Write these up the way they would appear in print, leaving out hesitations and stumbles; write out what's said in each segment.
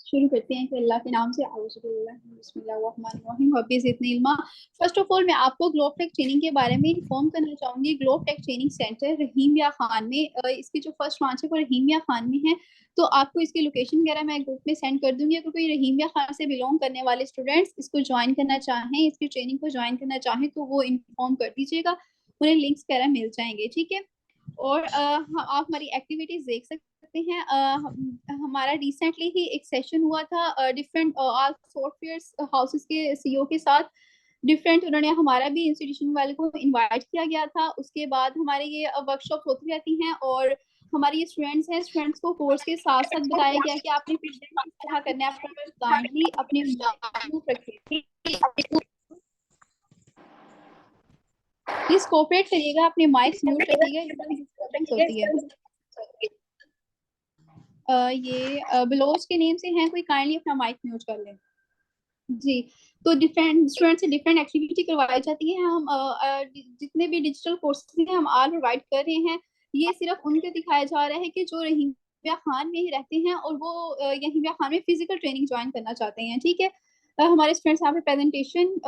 शुरू करते हैं कि अल्लाह के नाम से। बिस्मिल्लाहिर्रहमानिर्रहीम। हबीज इतनी इल्मा। फर्स्ट ऑफ ऑल मैं आपको ग्लोब टेक ट्रेनिंग के बारे में इन्फॉर्म करना चाहूंगी। Globe Tech training centre Rahimiya Khan में, इसकी जो फर्स्ट ब्रांच है वो रहीमिया खान में है। तो आपको इसकी लोकेशन वगैरह मैं ग्रुप में सेंड कर दूंगी। अगर कोई रहीमिया खान से बिलोंग करने वाले स्टूडेंट्स इसको ज्वाइन करना चाहें, इसकी ट्रेनिंग को ज्वाइन करना चाहें, तो वो इन्फॉर्म कर दीजिएगा, उन्हें लिंक्स वगैरह मिल जाएंगे। ठीक है। और आप हमारी एक्टिविटीज देख सकते हैं। हमारा रिसेंटली ही एक सेशन हुआ था डिफरेंट सॉफ्टवेयर हाउसेस के सीईओ के साथ। डिफरेंट उन्होंने हमारा भी इंस्टीट्यूशन वाले को इनवाइट किया गया था। उसके बाद हमारे ये वर्कशॉप होती रहती हैं और हमारे ये स्टूडेंट्स हैं, स्टूडेंट्स को कोर्स के साथ साथ बताया गया कि आपने प्रेजेंट किस तरह करना है। आप काइंडली अपने म्यूट रखिए, प्लीज कोऑपरेट करिएगा, अपने माइक्स म्यूट रखिएगा, इसमें डिस्टर्बेंस होती है। ये बिलोज के नेम से हैं, कोई काइंडली अपना माइक म्यूट कर ले। जी। तो डिफरेंट स्टूडेंट से डिफरेंट एक्टिविटी करवाई जाती है। हम जितने भी डिजिटल कोर्सेज हैं हम आल प्रोवाइड कर रहे हैं। ये सिर्फ उनको दिखाया जा रहा है कि जो रहीमिया खान में ही रहते हैं और वो रहीमिया खान में फिजिकल ट्रेनिंग ज्वाइन करना चाहते हैं। ठीक है। हमारे स्टूडेंट्स यहाँ पे प्रेजेंटेशन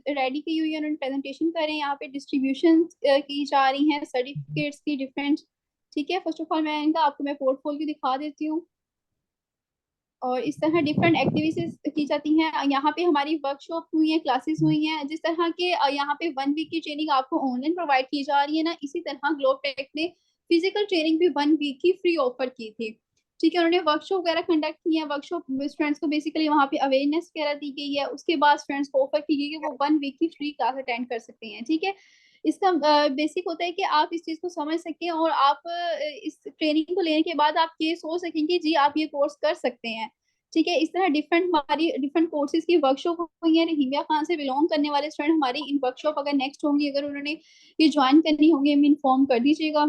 रेडी की हुई है, उन्होंने प्रेजेंटेशन करें, यहाँ पे डिस्ट्रीब्यूशन की जा रही हैं सर्टिफिकेट्स की डिफरेंट। ठीक है। फर्स्ट ऑफ ऑल मैं इनका आपको मैं पोर्टफोलियो दिखा देती हूँ। और इस तरह डिफरेंट एक्टिविटीज की जाती हैं। यहाँ पे हमारी वर्कशॉप हुई है, क्लासेस हुई हैं। जिस तरह के यहाँ पे 1 वीक की ट्रेनिंग आपको ऑनलाइन प्रोवाइड की जा रही है ना, इसी तरह ग्लोब टेक ने फिजिकल ट्रेनिंग भी 1 वीक की फ्री ऑफर की थी। ठीक है। उन्होंने वर्कशॉप वगैरह कंडक्ट की है। वर्कशॉप स्टूडेंट्स को बेसिकली वहाँ पे अवेयरनेस वगैरह दी गई है। उसके बाद स्टूडेंट्स को ऑफर की गई है कि वो 1 वीक की फ्री क्लास अटेंड कर सकते हैं। ठीक है। इसका बेसिक होता है कि आप इस चीज को समझ सकें और आप इस ट्रेनिंग को लेने के बाद आप ये सोच सकें कि जी आप ये कोर्स कर सकते हैं। ठीक है। इस तरह डिफरेंट हमारी डिफरेंट कोर्सेज की वर्कशॉप हुई है। रहीमिया खान से बिलोंग करने वाले स्टूडेंट हमारी इन वर्कशॉप अगर नेक्स्ट होंगी, अगर उन्होंने ये ज्वाइन करनी होंगी, हमें इन्फॉर्म कर दीजिएगा।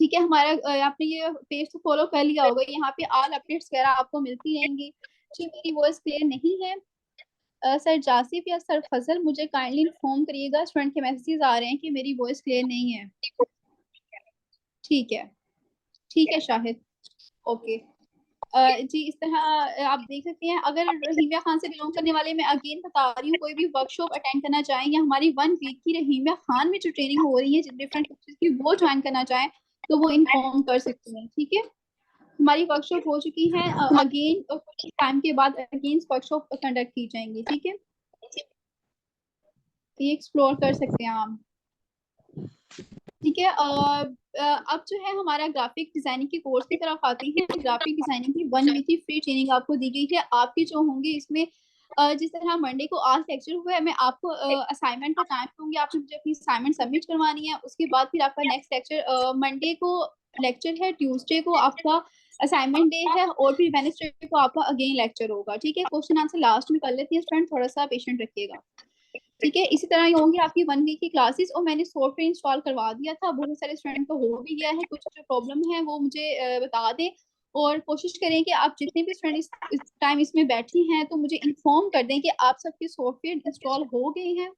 ठीक है। हमारा आपने ये पेज तो फॉलो कर लिया होगा, यहाँ पे ऑल अपडेट्स वगैरह आपको मिलती रहेंगी। जी मेरी वॉइस क्लियर नहीं है? सर जासिफ या सर फजल मुझे काइंडली इन्फॉर्म करिएगा, स्टूडेंट के मैसेजेस आ रहे हैं कि मेरी वॉइस क्लियर नहीं है। ठीक है। ठीक है शाहिद। ओके। जी इस तरह आप देख सकते हैं। अगर रहीमिया खान से बिलोंग करने वाले, मैं अगेन बता रही हूँ, कोई भी वर्कशॉप अटेंड करना चाहें या हमारी 1 वीक की रहीमिया खान में जो ट्रेनिंग हो रही है डिफरेंट कोर्सेज की, वो ज्वाइन करना चाहें तो वो इन्फॉर्म कर सकते हैं। ठीक है। हमारी वर्कशॉप हो चुकी है। अगेन कुछ टाइम के बाद अगेन वर्कशॉप कंडक्ट की जाएंगी। ठीक है। ये एक्सप्लोर कर सकते हैं आप। ठीक है। अब जो है हमारा ग्राफिक डिजाइनिंग के कोर्स की तरफ आती है। ग्राफिक डिजाइनिंग की 1 वीक की फ्री ट्रेनिंग आपको दी गई है। आपके जो होंगे इसमें जिस तरह मंडे को आज लेक्चर हुआ है, मैं आपको असाइनमेंट का टाइम दूंगी, आपने मुझे अपनी असाइनमेंट सबमिट करवानी है। उसके बाद फिर आपका नेक्स्ट लेक्चर मंडे को लेक्चर है, ट्यूसडे को आपका असाइनमेंट डे है और फिर वेडनेसडे को आपका अगेन लेक्चर होगा। ठीक है। क्वेश्चन आंसर लास्ट में कर लेते हैं स्टूडेंट, थोड़ा सा पेशेंट रखिएगा। ठीक है। इसी तरह ये होंगी आपकी 1 वीक की क्लासेस। और मैंने सॉफ्टवेयर इंस्टॉल करवा दिया था, बहुत सारे स्टूडेंट को हो भी गया है। कुछ जो प्रॉब्लम है वो मुझे बता दें और कोशिश करें कि आप जितने भी स्टूडेंट इस टाइम इसमें बैठी हैं तो मुझे इन्फॉर्म कर दें कि आप सबके सॉफ्टवेयर इंस्टॉल हो गए हैं।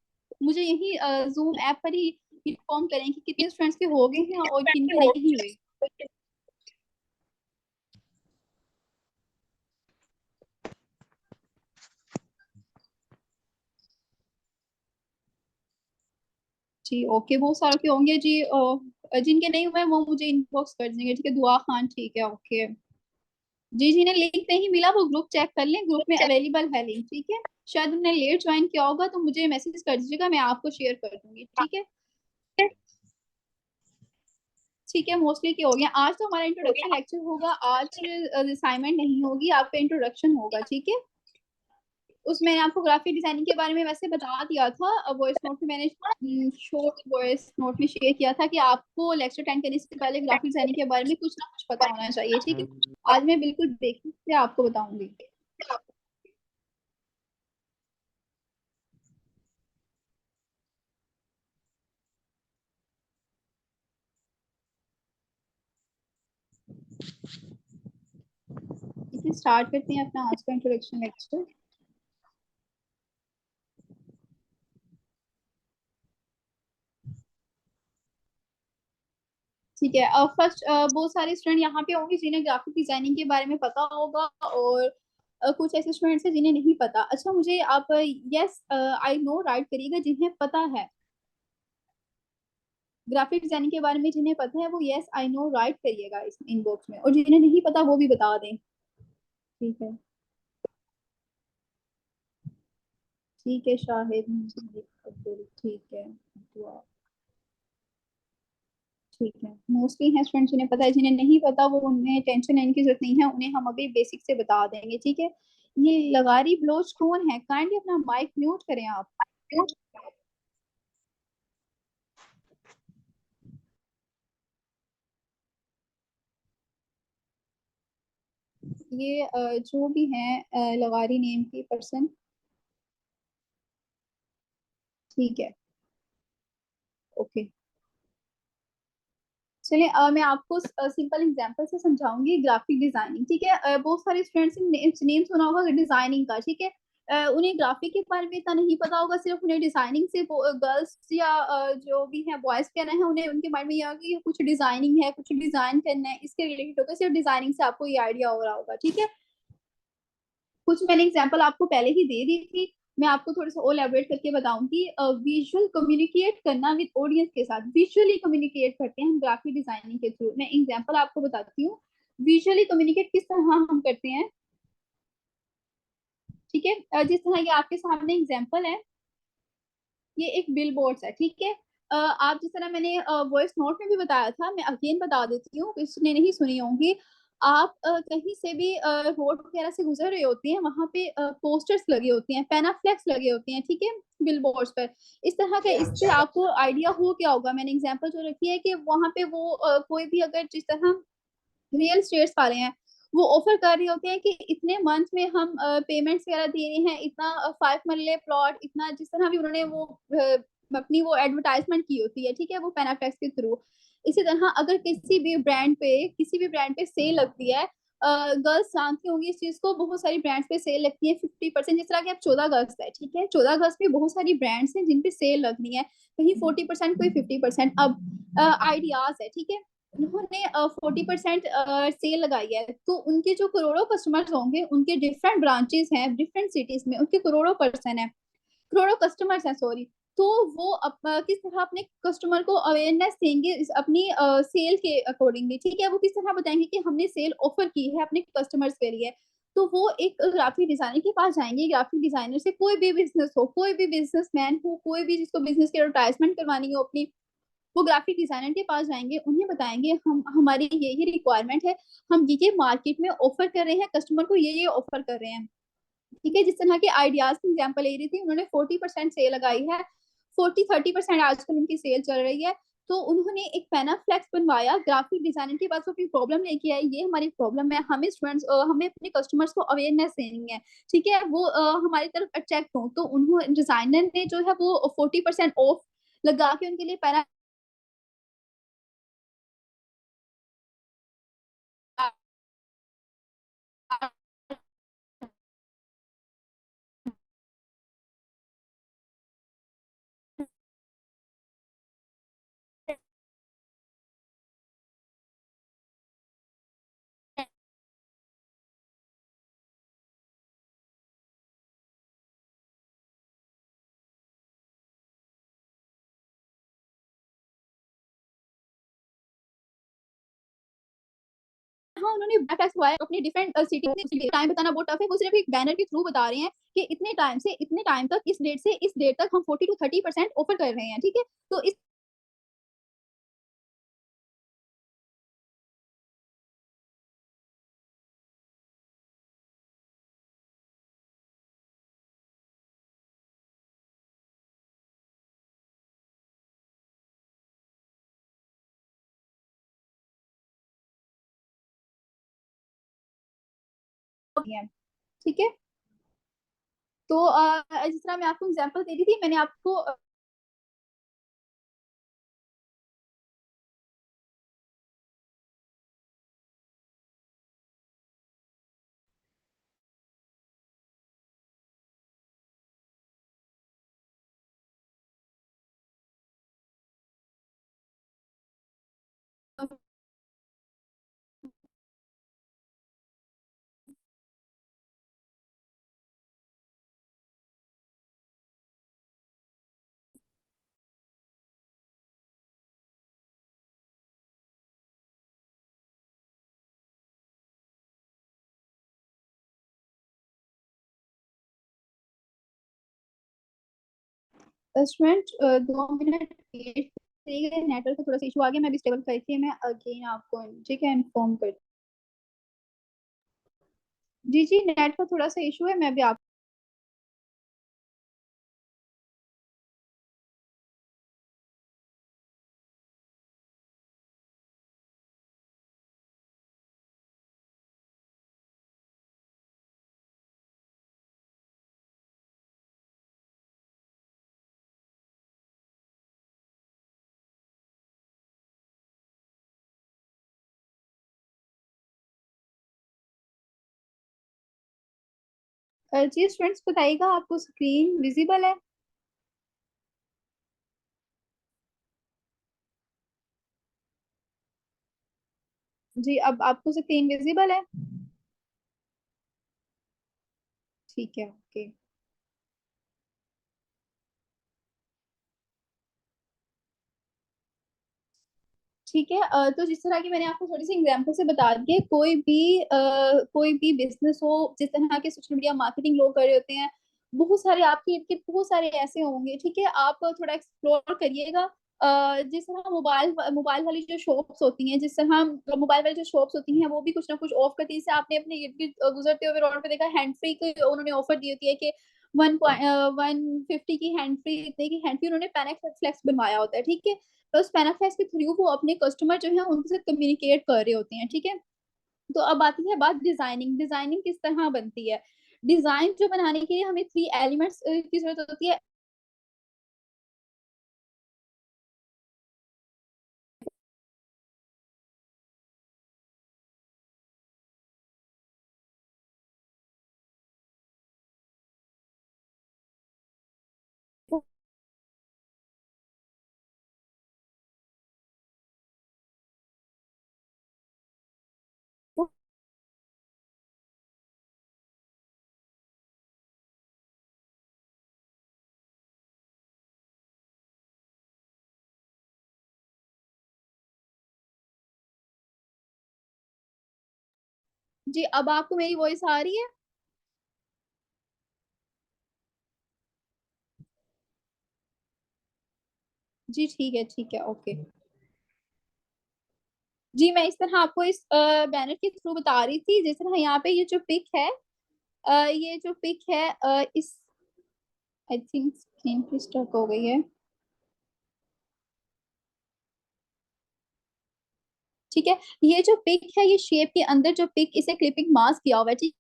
मुझे यही जूम ऐप पर ही इन्फॉर्म करें कि कितने स्टूडेंट्स के हो गए हैं और किन के नहीं हुए। जी ओके। बहुत सारे के होंगे जी। जिनके नहीं हुए वो मुझे इनबॉक्स कर देंगे। ठीक है। दुआ खान ठीक है। ओके। जी जिन्हें लिंक नहीं मिला वो ग्रुप चेक कर लें, ग्रुप में अवेलेबल है लिंक। ठीक है। शायद उन्होंने लेट ज्वाइन किया होगा तो मुझे मैसेज कर दीजिएगा, मैं आपको शेयर कर दूंगी। ठीक है। ठीक है। मोस्टली क्या हो गया, आज तो हमारा इंट्रोडक्शन लेक्चर होगा, आज असाइनमेंट नहीं होगी, आपका इंट्रोडक्शन होगा। ठीक है। उसमें आपको ग्राफिक डिजाइनिंग के बारे में वैसे बता दिया था, वॉइस नोट में मैंने शॉर्ट वॉइस नोट में शेयर किया था कि आपको लेक्चर अटेंड करने से पहले ग्राफिक डिजाइनिंग के बारे में कुछ ना कुछ पता होना चाहिए। ठीक है। आज मैं बिल्कुल बेसिक से आपको बताऊंगी। ठीक है। स्टार्ट करते हैं अपना आज का इंट्रोडक्शन लेक्चर। ठीक है। फर्स्ट बहुत सारे स्टूडेंट यहाँ पे होंगे जिन्हें ग्राफिक डिजाइनिंग के बारे में पता होगा, और कुछ ऐसे स्टूडेंट्स हैं जिन्हें नहीं पता। अच्छा, मुझे आप यस आई नो राइट करिएगा जिन्हें पता है ग्राफिक डिजाइनिंग के बारे में। जिन्हें पता है वो यस आई नो राइट करिएगा इस इनबॉक्स में, और जिन्हें नहीं पता वो भी बता दें। ठीक है। ठीक है शाहिद अब्दुल, ठीक है। दुआ, ठीक है। मोस्टली हैं स्टूडेंट जिन्हें पता है, जिन्हें नहीं पता वो उन्हें टेंशन लेने की जरूरत नहीं है, उन्हें हम अभी बेसिक से बता देंगे। ठीक है। ये लगारी ब्लोच कौन है? काइंडली अपना माइक म्यूट करें आप। ये जो भी है लगारी नेम की पर्सन। ठीक है। ओके। चलिए मैं आपको सिंपल एग्जांपल से समझाऊंगी ग्राफिक डिजाइनिंग। ठीक है। बहुत सारे स्टूडेंट्स ने नेम सुना होगा डिजाइनिंग का। ठीक है। उन्हें ग्राफिक के बारे में इतना नहीं पता होगा, सिर्फ उन्हें डिजाइनिंग से गर्ल्स या जो भी है बॉयज कहना है, उन्हें उनके माइंड में ये होगा कि कुछ डिजाइनिंग है, कुछ डिजाइन करना है, इसके रिलेटेड होगा। सिर्फ डिजाइनिंग से आपको ये आइडिया हो रहा होगा। ठीक है। कुछ मैंने एग्जांपल आपको पहले ही दे दी थी, मैं आपको थोड़ा सा और एलेबोरेट करके बताऊंगी। विजुअल कम्युनिकेट करना विद ऑडियंस के साथ, विजुअली कम्युनिकेट करते हैं हम ग्राफिक डिजाइनिंग के थ्रू। मैं एग्जांपल आपको बताती हूँ विजुअली कम्युनिकेट किस तरह हम करते हैं। ठीक है। जिस तरह ये आपके सामने एग्जांपल है, ये एक बिल बोर्ड है। ठीक है। आप जिस तरह मैंने वॉइस नोट में भी बताया था, मैं अगेन बता देती हूँ, किसने नहीं सुनी होंगी। आप कहीं से भी रोड वगैरह से गुजर रहे होते हैं, वहां पे पोस्टर्स लगे होते हैं, पैनाफ्लेक्स लगे होते हैं। ठीक है। बिल बोर्ड्स पर इस तरह का, इससे आपको आइडिया हो क्या होगा। मैंने एग्जांपल जो रखी है कि वहां पे वो कोई भी अगर जिस तरह रियल स्टेट्स वाले हैं, वो ऑफर कर रहे होते हैं कि इतने मंथ में हम पेमेंट्स वगैरह दे रहे हैं, इतना 5 मरले प्लॉट, इतना जिस तरह भी उन्होंने वो अपनी वो एडवर्टाइजमेंट की होती है। ठीक है। वो पेनाफ्लेक्स के थ्रू। इसी तरह अगर किसी भी ब्रांड पे सेल लगती है, गर्ल्स जानती होंगी इस चीज को, बहुत सारी ब्रांड्स पे सेल लगती है 50%। जिस तरह की अब 14 अगस्त है, ठीक है, 14 अगस्त में बहुत सारी ब्रांड्स हैं जिन पे सेल लगनी है, कहीं 40%, कोई 50%। अब आइडियाज है। ठीक है। उन्होंने 40% सेल लगाई है, तो उनके जो करोड़ों कस्टमर्स होंगे, उनके डिफरेंट ब्रांचेस हैं डिफरेंट सिटीज में, उनके करोड़ों पर्सन है, करोड़ों कस्टमर्स हैं, सॉरी। तो वो किस तरह अपने कस्टमर को अवेयरनेस देंगे अपनी सेल के अकॉर्डिंगली। ठीक है। वो किस तरह बताएंगे कि हमने सेल ऑफर की है अपने कस्टमर्स के लिए। तो वो एक ग्राफिक डिजाइनर के पास जाएंगे। ग्राफिक डिजाइनर से कोई भी बिजनेस हो, कोई भी बिजनेसमैन हो, कोई भी जिसको बिजनेस की एडवर्टाइजमेंट करवानी हो अपनी, वो ग्राफिक डिजाइनर के पास जाएंगे, उन्हें बताएंगे हम हमारी ये रिक्वायरमेंट है, हम ये मार्केट में ऑफर कर रहे हैं, कस्टमर को ये ऑफर कर रहे हैं। ठीक है। जिस तरह के आइडियाज की एग्जांपल ले रही थी, उन्होंने 40% सेल लगाई है, 40-30% आजकल उनकी सेल चल रही है। तो उन्होंने एक पेनाफ्लेक्स बनवाया, ग्राफिक डिजाइनर के पास वो अपनी प्रॉब्लम लेके आए, ये हमारी प्रॉब्लम है, हमें स्टूडेंट्स हमें अपने कस्टमर्स को अवेयरनेस देनी है। ठीक है। वो हमारी तरफ अट्रैक्ट हो, तो उन्होंने डिजाइनर ने जो है वो 40% ऑफ लगा के उनके लिए पैना हाँ, उन्होंने बैकपैक्स हुआ है अपनी डिफरेंट सिटी में। टाइम बताना बहुत टफ है, वो सिर्फ एक बैनर के थ्रू बता रहे हैं कि इतने टाइम से इतने टाइम तक, इस डेट से इस डेट तक हम 40-30% ऑफर कर रहे हैं। ठीक है। तो इस ठीक है। तो जिस तरह मैं आपको एग्जांपल दे रही थी, मैंने आपको स्टूडेंट 2 मिनट वेट करिएगा, नेटवर्क का थोड़ा सा इशू आ गया, मैं भी स्टेबल करके मैं अगेन आपको ठीक है इन्फॉर्म कर। जी जी, नेट का थोड़ा सा इशू है, मैं भी आप। जी स्टूडेंट्स बताइएगा, आपको स्क्रीन विजिबल है? जी, अब आपको स्क्रीन विजिबल है? ठीक है, ओके। ठीक है, तो जिस तरह की मैंने आपको थोड़ी सी एग्जांपल से बता दी है, कोई भी बिजनेस हो, जिस तरह के सोशल मीडिया मार्केटिंग लोग कर रहे होते हैं, बहुत सारे आपके इर्द गिर्द बहुत सारे ऐसे होंगे, ठीक है, आप थोड़ा एक्सप्लोर करिएगा। जिस तरह मोबाइल मोबाइल वाली जो शॉप्स होती हैं, जिस तरह मोबाइल वाली जो शॉप्स होती हैं, वो भी कुछ ना कुछ ऑफ करती है। जैसे आपने अपने इर्द गिर्द गुजरते हुए रोड पे देखा, हैंड फ्री की उन्होंने ऑफर दी होती है कि 150 की हैंड फ्री, इतने की हैंड फ्री, उन्होंने पैनाफ्लेक्स फ्लेक्स बनवाया होता है, ठीक है। तो उस पैनाफ्लेक्स के थ्रू वो अपने कस्टमर जो है उनके साथ कम्युनिकेट कर रहे होते हैं, ठीक है। तो अब आती है बात डिजाइनिंग, डिजाइनिंग किस तरह बनती है। डिजाइन जो बनाने के लिए हमें 3 एलिमेंट्स की जरूरत होती है। जी, अब आपको मेरी वॉइस आ रही है? जी ठीक है, ठीक है, ओके। जी, मैं इस तरह आपको इस बैनर के थ्रू बता रही थी, जिस तरह यहाँ पे ये जो पिक है, ये जो पिक है, इस आई थिंक स्क्रीन पे स्टक हो गई है। ठीक है, ये जो पिक है, ये शेप के अंदर जो पिक, इसे क्लिपिंग मास्क किया हुआ है, ठीक।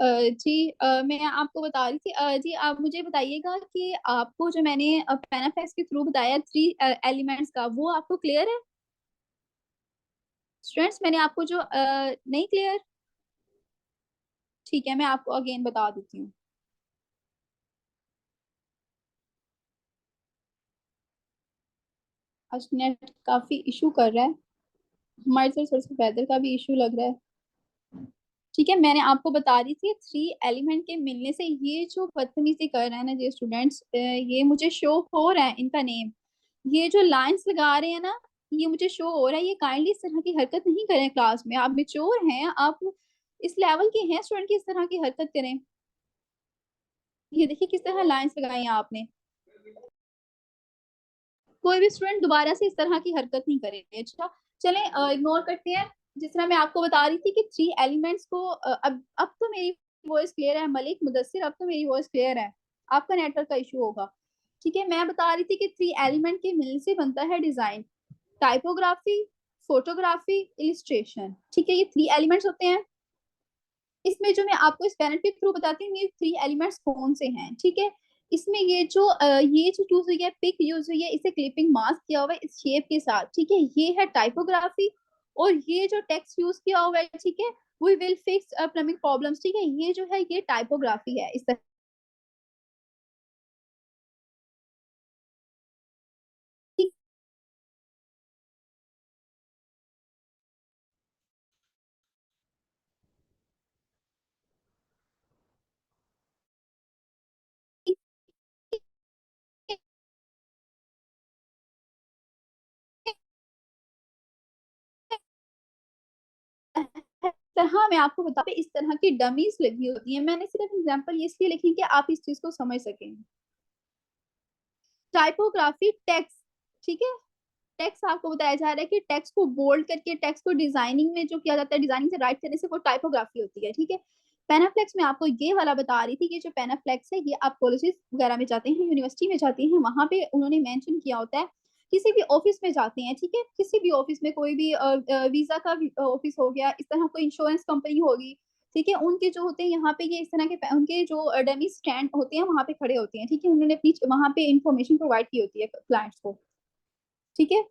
जी, मैं आपको बता रही थी, जी आप मुझे बताइएगा कि आपको जो मैंने पेनाफेक्स के थ्रू बताया 3 एलिमेंट्स का, वो आपको क्लियर है? स्टूडेंट्स, मैंने आपको जो नहीं क्लियर? ठीक है, मैं आपको अगेन बता देती हूँ। आज नेट काफी इशू कर रहा है, हमारे साथ थोड़ा सा वेदर का भी इशू लग रहा है। ठीक है, मैंने आपको बता दी थी 3 एलिमेंट के मिलने से ये जो बदतमीजी कर रहे हैं ना ये स्टूडेंट्स, ये मुझे शो हो रहा है इनका नेम, ये जो लाइंस लगा रहे हैं ना, ये मुझे शो हो रहा है। ये काइंडली इस तरह की हरकत नहीं करें क्लास में, आप मेच्योर हैं, आप इस लेवल के हैं स्टूडेंट की इस तरह की हरकत करें। ये देखिए किस तरह लाइंस लगाई हैं आपने। कोई भी स्टूडेंट दोबारा से इस तरह की हरकत नहीं करेंगे, अच्छा। चलें, इग्नोर करते हैं। जिस तरह मैं आपको बता रही थी कि 3 एलिमेंट्स को, अब तो मेरी वॉइस क्लियर है मलिक मुदस्सिर, अब तो मेरी वॉइस क्लियर है, आपका नेटवर्क का इशू होगा। ठीक है, मैं बता रही थी कि 3 एलिमेंट के मिलने से बनता है डिजाइन, टाइपोग्राफी, फोटोग्राफी, इलिस्ट्रेशन, ठीक है, ये 3 एलिमेंट्स होते हैं। इसमें जो मैं आपको इस पैनल के थ्रू बताती हूँ, ये 3 एलिमेंट्स कौन से हैं, ठीक है। इसमें ये जो यूज हुई है, पिक यूज हुई है, इसे क्लिपिंग मास्क किया हुआ है इस शेप के साथ, ठीक है, ये है टाइपोग्राफी। और ये जो टेक्स्ट यूज किया हुआ है, ठीक है, we will fix upcoming problems, ठीक है, ये जो है ये टाइपोग्राफी है इस तरह मैं आपको बता इस तरह की डमीज लगी होती है। मैंने सिर्फ एग्जांपल ये इसलिए लिखी कि आप इस चीज को समझ सकें। टाइपोग्राफी टेक्स्ट, ठीक है, टेक्स्ट आपको बताया जा रहा है कि टेक्स्ट को बोल्ड करके टेक्स्ट को डिजाइनिंग में जो किया जाता है, डिजाइनिंग से राइट करने से वो टाइपोग्राफी होती है, ठीक है। पेनाफ्लेक्स में आपको ये वाला बता रही थी कि जो पेनाफ्लेक्स है ये आप कॉलेजेस वगैरह में जाते हैं, यूनिवर्सिटी में जाते हैं, वहां पे उन्होंने मेंशन किया होता है। किसी भी ऑफिस में जाते हैं, ठीक है, किसी भी ऑफिस में कोई भी वीजा का ऑफिस हो गया, इस तरह कोई इंश्योरेंस कंपनी होगी, ठीक है, उनके जो होते हैं यहाँ पे ये इस तरह के उनके जो डमी स्टैंड होते हैं वहां पे खड़े होते हैं, ठीक है, उन्होंने अपनी वहां पे इंफॉर्मेशन प्रोवाइड की होती है क्लाइंट्स को, ठीक है।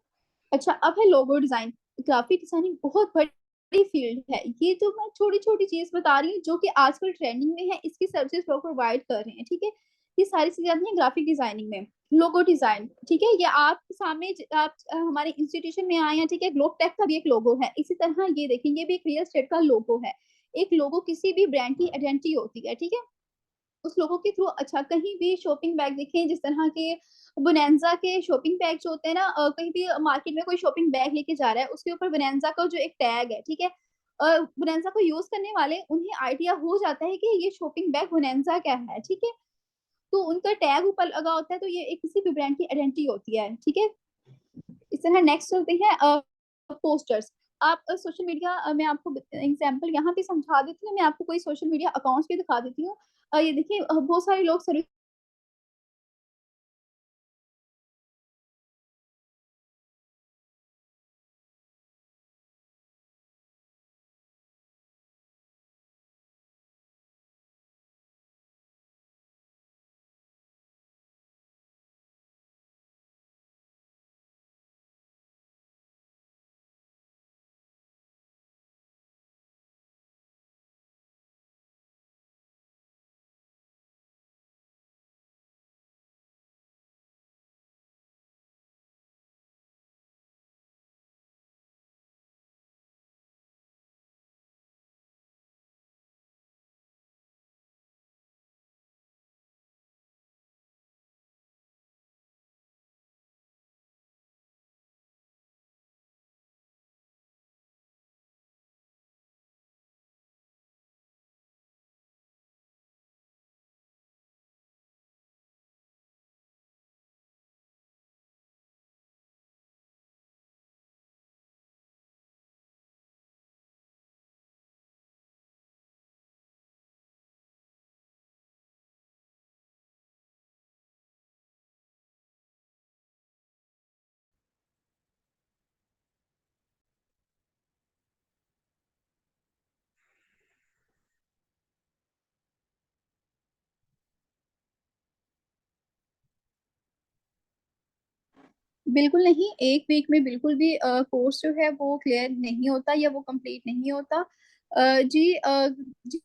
अच्छा, अब है लोगो डिजाइन। ग्राफिक डिजाइनिंग बहुत बड़ी फील्ड है। ये जो मैं छोटी छोटी चीज बता रही हूँ जो कि आजकल ट्रेंडिंग में है, इसकी सर्विसेज लोग प्रोवाइड कर रहे हैं, ठीक है। ये सारी चीजें आती हैं ग्राफिक डिजाइनिंग में। लोगो डिजाइन, ठीक है, ये आप सामने आप हमारे इंस्टीट्यूशन में आए हैं, ठीक है, ग्लोब टेक का भी एक लोगो है, इसी तरह ये देखिए ये भी एक रियल स्टेट का लोगो है। एक लोगो किसी भी ब्रांड की आइडेंटिटी होती है, ठीक है, उस लोगों के थ्रू। अच्छा, कहीं भी शॉपिंग बैग देखें जिस तरह के बोनेंजा के शॉपिंग बैग जो होते हैं ना, कहीं भी मार्केट में कोई शॉपिंग बैग लेके जा रहा है, उसके ऊपर बोनेंजा का जो एक टैग है, ठीक है, बोनेंजा को यूज करने वाले उन्हें आइडिया हो जाता है कि ये शॉपिंग बैग बोनेंजा का है, ठीक है, तो उनका टैग ऊपर लगा होता है, तो ये एक किसी भी ब्रांड की आइडेंटिटी होती है, ठीक है। इस तरह नेक्स्ट चलते हैं पोस्टर्स। आप सोशल मीडिया मैं आपको एग्जांपल यहाँ पे समझा देती हूँ, मैं आपको कोई सोशल मीडिया अकाउंट्स भी दिखा देती हूँ। ये देखिए बहुत सारे लोग सर्विस बिल्कुल नहीं, एक वीक में बिल्कुल भी कोर्स जो है वो क्लियर नहीं होता या वो कंप्लीट नहीं होता। जी